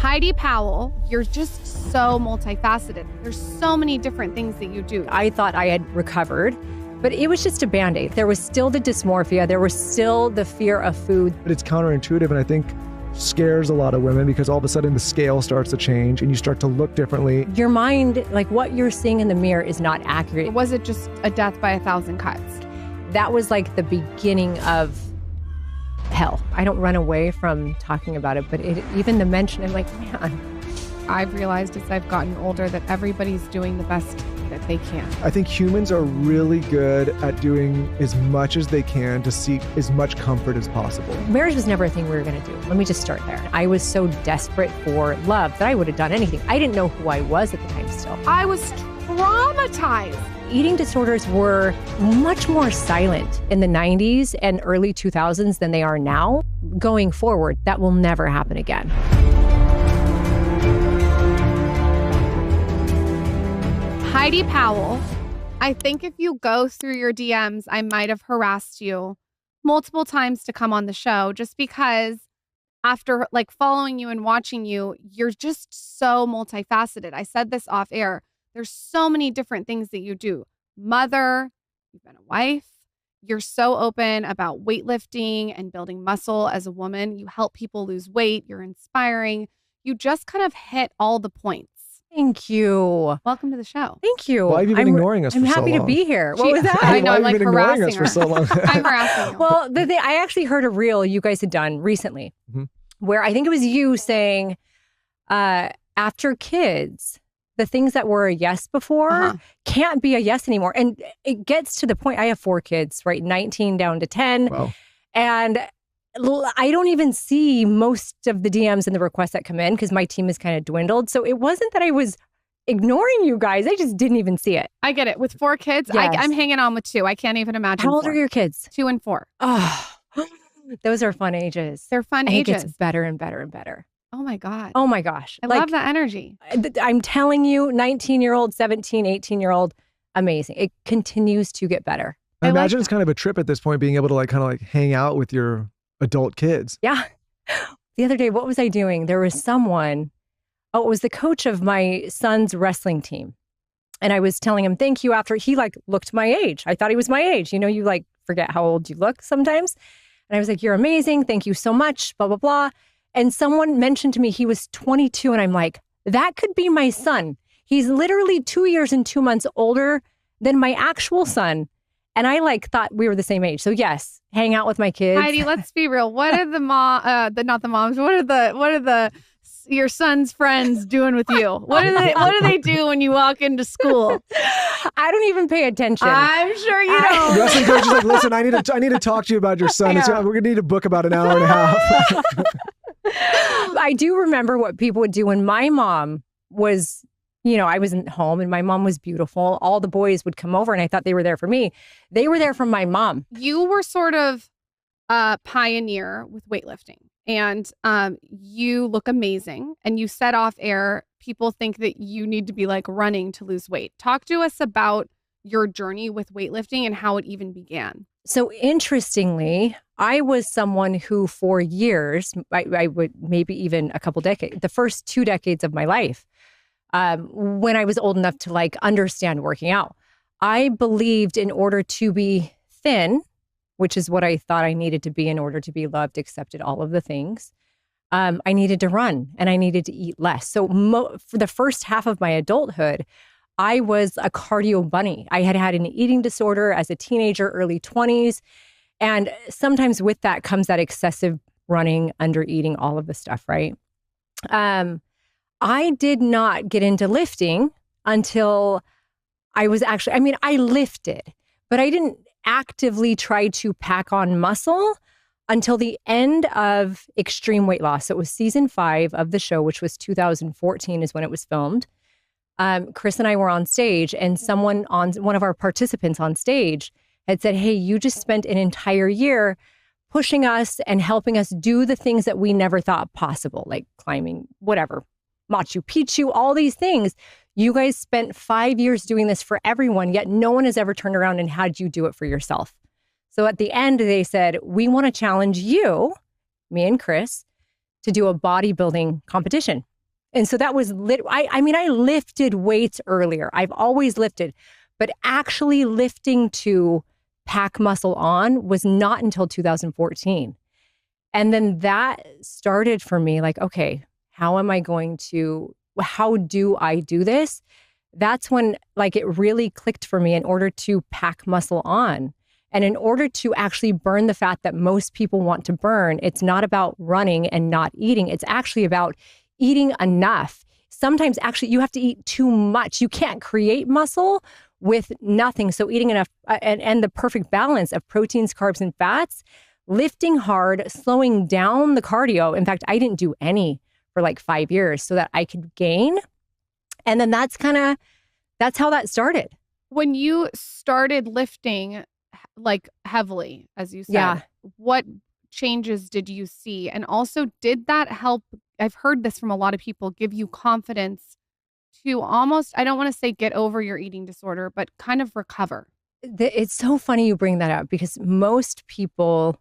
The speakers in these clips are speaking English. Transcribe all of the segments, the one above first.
Heidi Powell, you're just so multifaceted. There's so many different things that you do. I thought I had recovered, but it was just a Band-Aid. There was still the dysmorphia. There was still the fear of food. But it's counterintuitive, and I think scares a lot of women because all of a sudden the scale starts to change and you start to look differently. Your mind, like what you're seeing in the mirror is not accurate. Was it just a death by 1,000 cuts? That was like the beginning of hell. I don't run away from talking about it, but even the mention, I'm like, man. I've realized as I've gotten older that everybody's doing the best that they can. I think humans are really good at doing as much as they can to seek as much comfort as possible. Marriage was never a thing we were going to do. Let me just start there. I was so desperate for love that I would have done anything. I didn't know who I was at the time still. I was traumatized. Eating disorders were much more silent in the 90s and early 2000s than they are now. Going forward, that will never happen again. Heidi Powell, I think if you go through your DMs, I might have harassed you multiple times to come on the show just because after like following you and watching you, you're just so multifaceted. I said this off air. There's so many different things that you do. Mother, you've been a wife. You're so open about weightlifting and building muscle as a woman. You help people lose weight. You're inspiring. You just kind of hit all the points. Thank you. Welcome to the show. Thank you. Why have you been ignoring us for so long? I'm happy to be here. What was that? I know, I'm Why have like you been ignoring harassing us her. for so long? I'm harassing you. Well, I actually heard a reel you guys had done recently where I think it was you saying after kids, the things that were a yes before can't be a yes anymore. And it gets to the point, I have 4 kids, right? 19 down to 10. Wow. And I don't even see most of the DMs and the requests that come in because my team has kind of dwindled. So it wasn't that I was ignoring you guys. I just didn't even see it. I get it. With 4 kids, Yes. I'm hanging on with 2. I can't even imagine. How old 4. are your kids? 2 and 4. Oh, those are fun ages. They're fun It ages. gets better and better and better. Oh my God. Oh my gosh. I love that energy. I'm telling you, 19-year-old, 17, 18-year-old, amazing. It continues to get better. I imagine like it's kind of a trip at this point, being able to kind of hang out with your adult kids. Yeah. The other day, what was I doing? There was someone, it was the coach of my son's wrestling team. And I was telling him, thank you, after he looked my age. I thought he was my age. You know, you forget how old you look sometimes. And I was like, you're amazing. Thank you so much, blah, blah, blah. And someone mentioned to me he was 22. And I'm like, that could be my son. He's literally 2 years and 2 months older than my actual son. And I thought we were the same age. So yes, hang out with my kids. Heidi, let's be real. What are not the moms, what are your son's friends doing with you? What do they do when you walk into school? I don't even pay attention. I'm sure you don't. Wrestling coach is like, listen, I need to talk to you about your son. We're going to need a book about an hour and a half. I do remember what people would do when my mom was, I wasn't home and my mom was beautiful. All the boys would come over and I thought they were there for me. They were there for my mom. You were sort of a pioneer with weightlifting and you look amazing. And you said off air, people think that you need to be running to lose weight. Talk to us about your journey with weightlifting and how it even began. So interestingly, I was someone who for years, I would maybe even a couple decades, the first 2 decades of my life, when I was old enough to understand working out, I believed in order to be thin, which is what I thought I needed to be in order to be loved, accepted, all of the things, I needed to run and I needed to eat less. So for the first half of my adulthood, I was a cardio bunny. I had had an eating disorder as a teenager, early 20s. And sometimes with that comes that excessive running, under eating, all of the stuff, right? I did not get into lifting until I was I lifted, but I didn't actively try to pack on muscle until the end of Extreme Weight Loss. So it was season 5 of the show, which was 2014 is when it was filmed. Chris and I were on stage and one of our participants on stage had said, hey, you just spent an entire year pushing us and helping us do the things that we never thought possible, like climbing, whatever, Machu Picchu, all these things. You guys spent 5 years doing this for everyone, yet no one has ever turned around and had you do it for yourself. So at the end, they said, we want to challenge you, me and Chris, to do a bodybuilding competition. And so that was I mean, I lifted weights earlier. I've always lifted, but actually lifting to pack muscle on was not until 2014. And then that started for me like, okay, how do I do this? That's when like it really clicked for me in order to pack muscle on. And in order to actually burn the fat that most people want to burn, it's not about running and not eating. It's actually about eating enough. Sometimes actually you have to eat too much. You can't create muscle with nothing. So eating enough and the perfect balance of proteins, carbs, and fats, lifting hard, slowing down the cardio. In fact, I didn't do any for like 5 years so that I could gain. And then that's how that started. When you started lifting like heavily, as you said, what changes did you see? And also, did that help? I've heard this from a lot of people, give you confidence to almost, I don't want to say get over your eating disorder, but kind of recover. It's so funny you bring that up because most people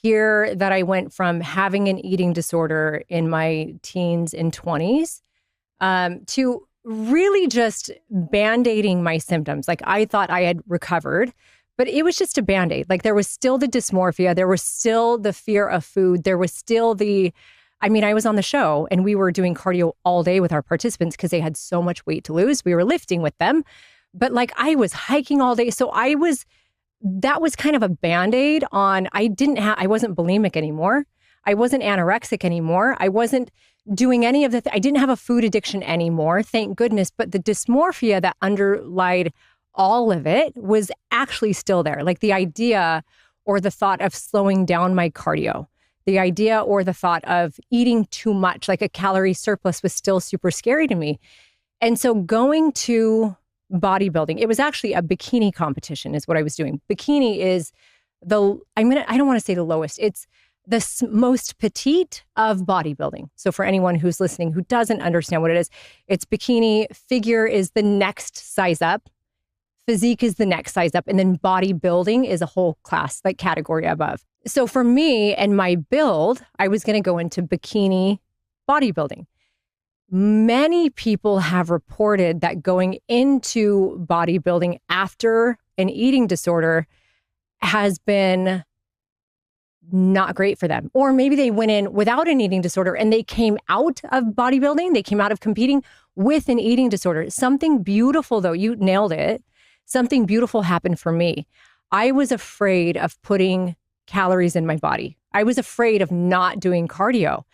hear that I went from having an eating disorder in my teens and 20s to really just band-aiding my symptoms. Like I thought I had recovered, but it was just a band-aid. Like there was still the dysmorphia. There was still the fear of food. There was still I was on the show and we were doing cardio all day with our participants because they had so much weight to lose. We were lifting with them, but like I was hiking all day. So that was kind of a band-aid on, I wasn't bulimic anymore. I wasn't anorexic anymore. I wasn't doing any of I didn't have a food addiction anymore, thank goodness. But the dysmorphia that underlied all of it was actually still there. Like the idea or the thought of slowing down my cardio, the idea or the thought of eating too much, like a calorie surplus was still super scary to me. And so going to bodybuilding, it was actually a bikini competition is what I was doing. Bikini is I don't want to say the lowest. It's the most petite of bodybuilding. So for anyone who's listening who doesn't understand what it is, it's bikini, figure is the next size up, physique is the next size up, and then bodybuilding is a whole class, like category above. So for me and my build, I was going to go into bikini bodybuilding. Many people have reported that going into bodybuilding after an eating disorder has been not great for them. Or maybe they went in without an eating disorder and they came out of bodybuilding, they came out of competing with an eating disorder. Something beautiful though, you nailed it. Something beautiful happened for me. I was afraid of putting calories in my body. I was afraid of not doing cardio.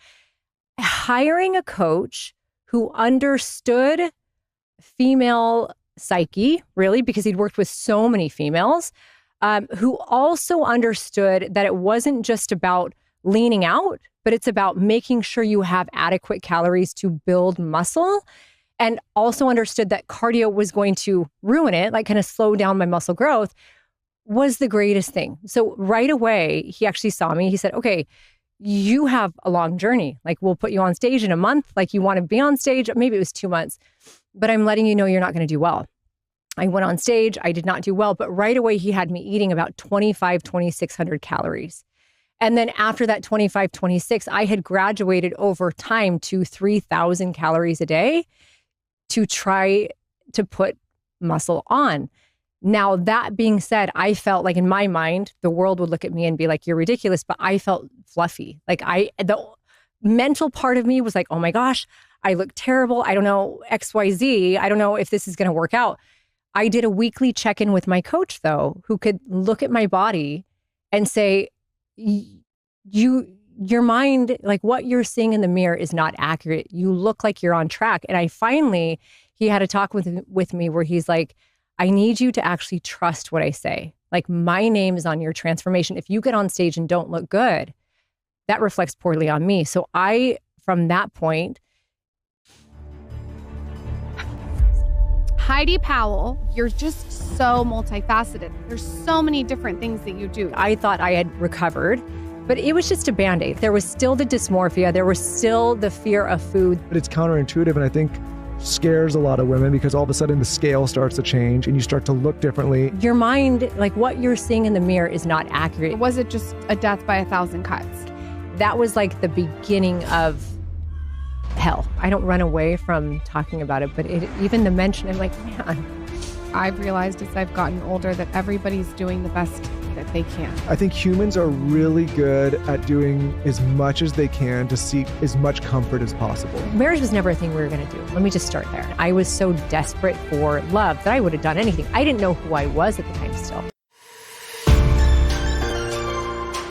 Hiring a coach who understood female psyche, really, because he'd worked with so many females, who also understood that it wasn't just about leaning out, but it's about making sure you have adequate calories to build muscle, and also understood that cardio was going to ruin it, like kind of slow down my muscle growth, was the greatest thing. So right away, he actually saw me. He said, okay, you have a long journey. Like we'll put you on stage in a month. Like you want to be on stage. Maybe it was 2 months, but I'm letting you know you're not going to do well. I went on stage. I did not do well, but right away he had me eating about 2,600 calories. And then after that 26, I had graduated over time to 3,000 calories a day to try to put muscle on. Now, that being said, I felt like in my mind, the world would look at me and be like, you're ridiculous, but I felt fluffy. Like the mental part of me was like, oh my gosh, I look terrible. I don't know XYZ. I don't know if this is going to work out. I did a weekly check-in with my coach though, who could look at my body and say, your mind, like what you're seeing in the mirror is not accurate. You look like you're on track. And he had a talk with me where he's like, I need you to actually trust what I say. Like my name is on your transformation. If you get on stage and don't look good, that reflects poorly on me. So from that point. Heidi Powell, you're just so multifaceted. There's so many different things that you do. I thought I had recovered, but it was just a band-aid. There was still the dysmorphia. There was still the fear of food. But it's counterintuitive, and I think scares a lot of women because all of a sudden the scale starts to change and you start to look differently. Your mind, like what you're seeing in the mirror is not accurate. Was it just a death by 1,000 cuts? That was like the beginning of hell. I don't run away from talking about it, but even the mention, I'm like, man. I've realized as I've gotten older that everybody's doing the best that they can. I think humans are really good at doing as much as they can to seek as much comfort as possible. Marriage was never a thing we were going to do. Let me just start there. I was so desperate for love that I would have done anything. I didn't know who I was at the time still.